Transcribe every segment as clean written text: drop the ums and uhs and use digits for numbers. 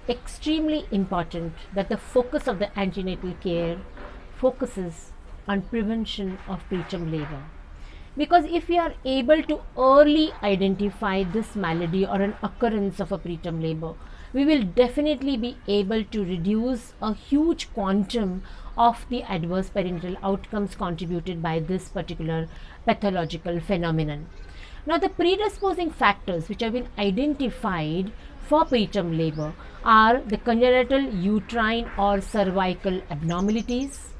extremely important that the focus of the antenatal care focuses on prevention of preterm labor. Because if we are able to early identify this malady or an occurrence of a preterm labor, we will definitely be able to reduce a huge quantum of the adverse perinatal outcomes contributed by this particular pathological phenomenon. Now, the predisposing factors which have been identified for preterm labor are the congenital uterine or cervical abnormalities,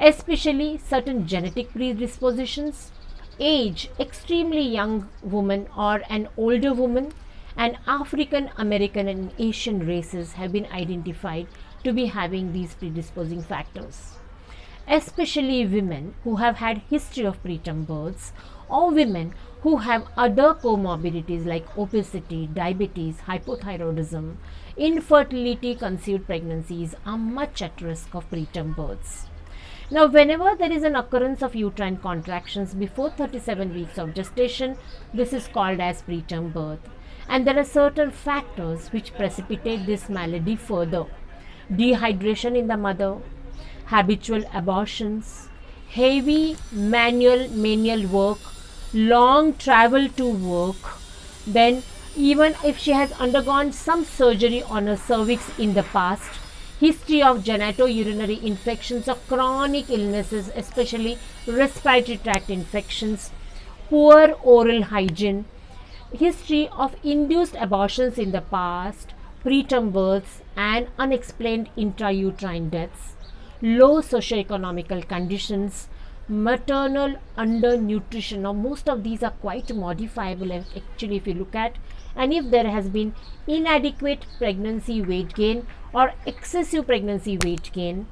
especially certain genetic predispositions, age, extremely young woman or an older woman, and African American and Asian races have been identified to be having these predisposing factors. Especially women who have had history of preterm births or women who have other comorbidities like obesity, diabetes, hypothyroidism, infertility, conceived pregnancies are much at risk of preterm births. Now, whenever there is an occurrence of uterine contractions before 37 weeks of gestation, this is called as preterm birth. And there are certain factors which precipitate this malady further. Dehydration in the mother, habitual abortions, heavy manual menial work, long travel to work, then even if she has undergone some surgery on her cervix in the past, history of genitourinary infections or chronic illnesses, especially respiratory tract infections, poor oral hygiene, history of induced abortions in the past, preterm births and unexplained intrauterine deaths, low socioeconomical conditions, maternal undernutrition. Now, most of these are quite modifiable actually if you look at, and if there has been inadequate pregnancy weight gain or excessive pregnancy weight gain,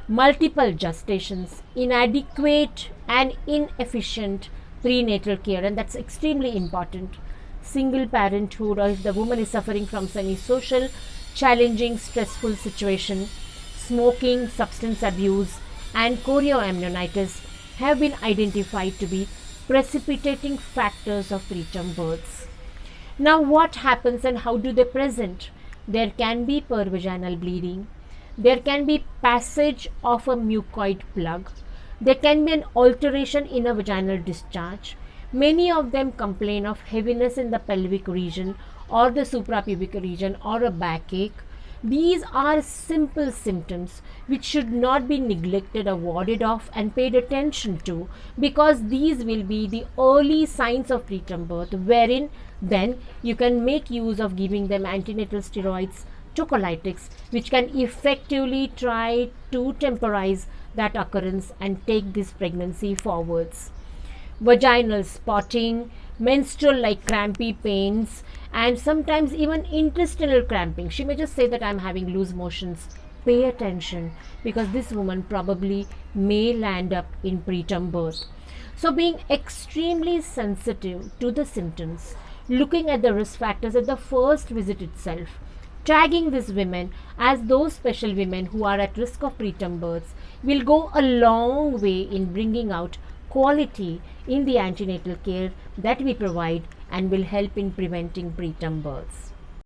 multiple gestations, inadequate and inefficient prenatal care, and that's extremely important, single parenthood, or if the woman is suffering from any social challenging stressful situation, smoking, substance abuse and chorioamnionitis have been identified to be precipitating factors of preterm births. Now, what happens and how do they present? There can be pervaginal bleeding, there can be passage of a mucoid plug, there can be an alteration in a vaginal discharge. Many of them complain of heaviness in the pelvic region or the suprapubic region or a backache. These are simple symptoms which should not be neglected or warded off and paid attention to, because these will be the early signs of preterm birth, wherein then you can make use of giving them antenatal steroids, tocolytics, which can effectively try to temporize that occurrence and take this pregnancy forwards. Vaginal spotting, menstrual like crampy pains, and sometimes even intestinal cramping. She may just say that I'm having loose motions. Pay attention, because this woman probably may land up in preterm birth. So, being extremely sensitive to the symptoms, looking at the risk factors at the first visit itself, tagging these women as those special women who are at risk of preterm births will go a long way in bringing out quality in the antenatal care that we provide and will help in preventing preterm births.